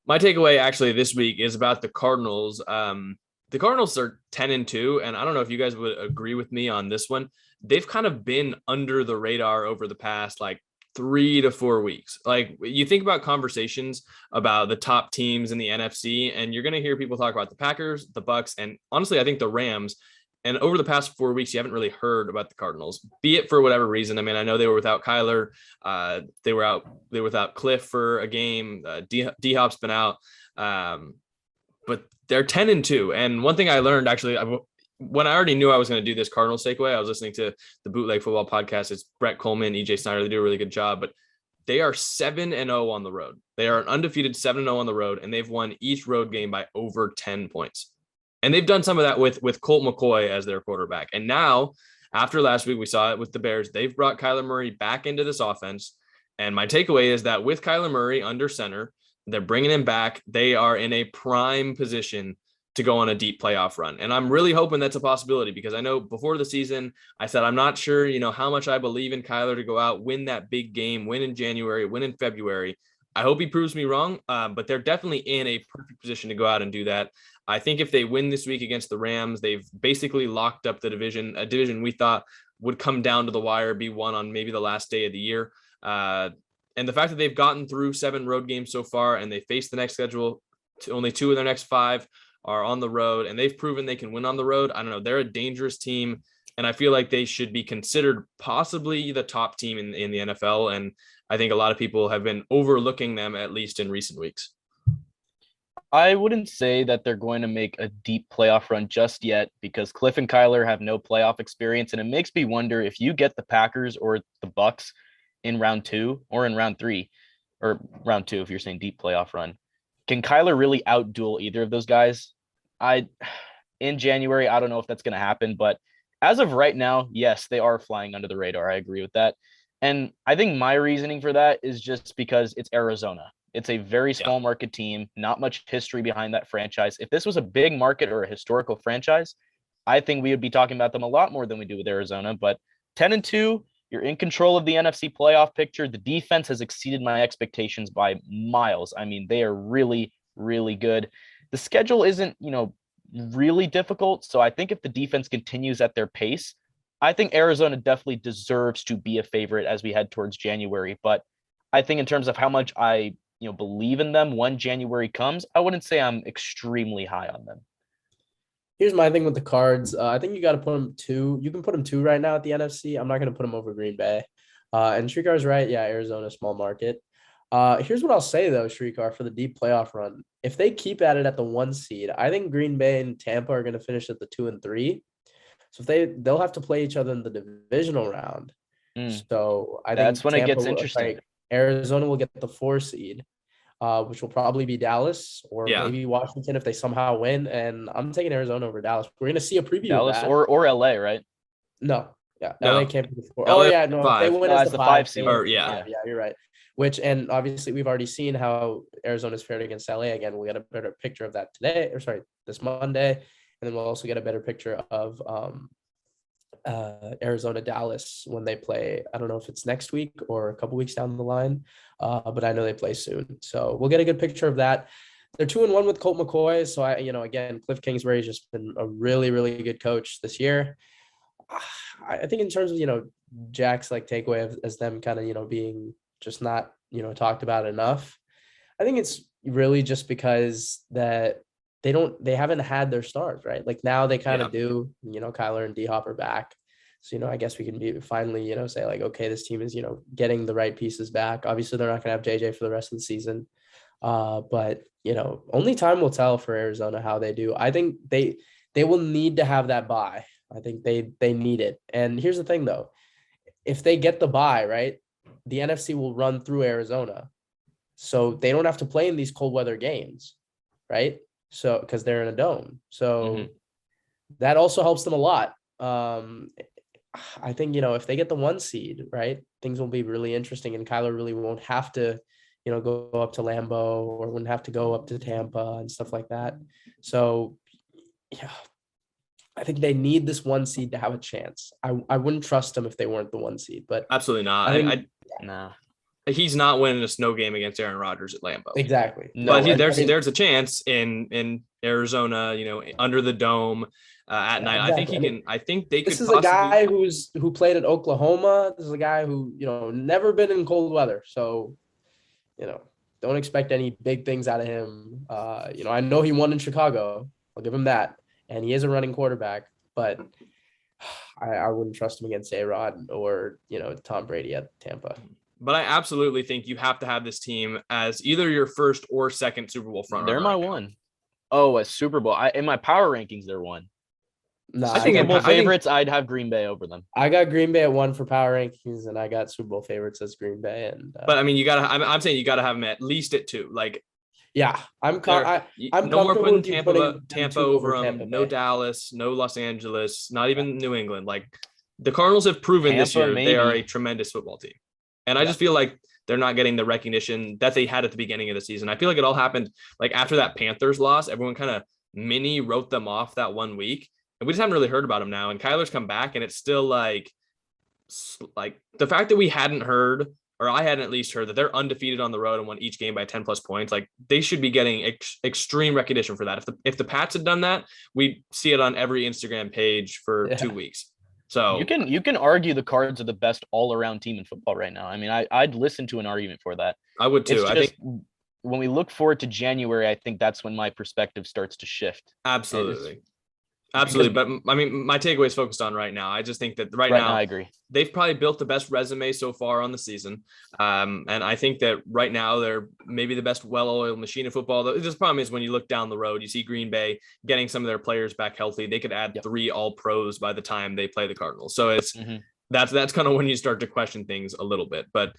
My takeaway actually this week is about the Cardinals. The Cardinals are 10-2, and I don't know if you guys would agree with me on this one. They've kind of been under the radar over the past like 3 to 4 weeks. Like you think about conversations about the top teams in the NFC, and you're going to hear people talk about the Packers, the Bucks, and honestly, I think the Rams. And over the past 4 weeks, you haven't really heard about the Cardinals, be it for whatever reason. I mean, I know they were without Kyler. They were without Cliff for a game. D Hop's been out. But they're 10-2. And one thing I learned actually, when I already knew I was going to do this Cardinals takeaway, I was listening to the Bootleg Football podcast. It's Brett Coleman, EJ Snyder. They do a really good job, but they are 7-0 on the road. They are an undefeated 7-0 on the road, and they've won each road game by over 10 points. And they've done some of that with Colt McCoy as their quarterback. And now, after last week, we saw it with the Bears. They've brought Kyler Murray back into this offense. And my takeaway is that with Kyler Murray under center, they're bringing him back. They are in a prime position to go on a deep playoff run. And I'm really hoping that's a possibility because I know before the season, I said, I'm not sure, how much I believe in Kyler to go out, win that big game, win in January, win in February. I hope he proves me wrong, but they're definitely in a perfect position to go out and do that. I think if they win this week against the Rams, they've basically locked up the division, a division we thought would come down to the wire, be won on maybe the last day of the year. And the fact that they've gotten through 7 road games so far and they face the next schedule, only 2 of their next 5 are on the road, and they've proven they can win on the road. I don't know. They're a dangerous team, and I feel like they should be considered possibly the top team in the NFL. And I think a lot of people have been overlooking them, at least in recent weeks. I wouldn't say that they're going to make a deep playoff run just yet because Cliff and Kyler have no playoff experience. And it makes me wonder if you get the Packers or the Bucks in round 2 or in round 3 or round 2, if you're saying deep playoff run, can Kyler really outduel either of those guys? In January, I don't know if that's going to happen, but as of right now, yes, they are flying under the radar. I agree with that. And I think my reasoning for that is just because it's Arizona. It's a very small market team, not much history behind that franchise. If this was a big market or a historical franchise, I think we would be talking about them a lot more than we do with Arizona. But 10-2, you're in control of the NFC playoff picture. The defense has exceeded my expectations by miles. I mean, they are really, really good. The schedule isn't, really difficult. So I think if the defense continues at their pace, I think Arizona definitely deserves to be a favorite as we head towards January. But I think in terms of how much I believe in them when January comes, I wouldn't say I'm extremely high on them. Here's my thing with the Cards. I think you got to put them 2. You can put them 2 right now at the NFC. I'm not going to put them over Green Bay. And Shrikar's right. Yeah, Arizona, small market. Here's what I'll say, though, Shrikar, for the deep playoff run. If they keep at it at the 1 seed, I think Green Bay and Tampa are going to finish at the 2 and 3. So they'll have to play each other in the divisional round. So I think that's when Tampa, it gets interesting. Arizona will get the 4 seed, which will probably be Dallas or maybe Washington if they somehow win. And I'm taking Arizona over Dallas. We're going to see a preview Dallas of that. or LA, right? No. Yeah. No. LA can't be the 4. Oh, yeah. No, if they win as the 5 seed. Yeah, you're right. And obviously we've already seen how Arizona's fared against LA. Again, we'll get a better picture of that this Monday. And then we'll also get a better picture of Arizona Dallas when they play. I don't know if it's next week or a couple weeks down the line, but I know they play soon. So we'll get a good picture of that. They're 2-1 with Colt McCoy. So again, Cliff Kingsbury's just been a really, really good coach this year. I think in terms of, Jack's takeaway as them kind of, being just not, talked about enough. I think it's really just because that they haven't had their stars, right? Now they kind of do, Kyler and D Hop are back. So, I guess we can finally, say okay, this team is, getting the right pieces back. Obviously they're not going to have JJ for the rest of the season. But, only time will tell for Arizona how they do. I think they will need to have that bye. I think they need it. And here's the thing though, if they get the bye, right, the NFC will run through Arizona. So they don't have to play in these cold weather games, right? So, because they're in a dome. So that also helps them a lot. I think, if they get the 1 seed, right, things will be really interesting and Kyler really won't have to, go up to Lambeau or wouldn't have to go up to Tampa and stuff like that. So, yeah, I think they need this 1 seed to have a chance. I wouldn't trust them if they weren't the 1 seed, but absolutely not. Nah. he's not winning a snow game against Aaron Rodgers at Lambeau. Exactly. But No, there's a chance in Arizona, under the dome at night. Exactly. I think they could. This is a guy who played at Oklahoma. This is a guy who, never been in cold weather. So, don't expect any big things out of him. I know he won in Chicago. I'll give him that. And he is a running quarterback, but I wouldn't trust him against A-Rod or, Tom Brady at Tampa. But I absolutely think you have to have this team as either your first or second Super Bowl front runner. They're my one. Oh, a Super Bowl. In my power rankings, they're one. No, I think Super Bowl favorites, I'd have Green Bay over them. I got Green Bay at 1 for power rankings, and I got Super Bowl favorites as Green Bay. But I mean, I'm saying you gotta have them at least at 2. Like, yeah, I'm no more putting Tampa over them. Tampa No Bay. Dallas, no Los Angeles, not even New England. Like, the Cardinals have proven this year they are a tremendous football team, and I just feel like they're not getting the recognition that they had at the beginning of the season. I feel like it all happened like after that Panthers loss. Everyone kind of wrote them off that 1 week. And we just haven't really heard about him now. And Kyler's come back, and it's still like the fact that we hadn't heard, or I hadn't at least heard, that they're undefeated on the road and won each game by 10 plus points. Like, they should be getting extreme recognition for that. If the Pats had done that, we'd see it on every Instagram page for 2 weeks. So you can argue the Cards are the best all around team in football right now. I mean, I'd listen to an argument for that. I would too. I think when we look forward to January, I think that's when my perspective starts to shift. Absolutely. Absolutely. But I mean, my takeaway is focused on right now. I just think that right now, I agree. They've probably built the best resume so far on the season. And I think that right now they're maybe the best well-oiled machine of football. The problem is when you look down the road, you see Green Bay getting some of their players back healthy. They could add 3 all pros by the time they play the Cardinals. So it's that's kind of when you start to question things a little bit. But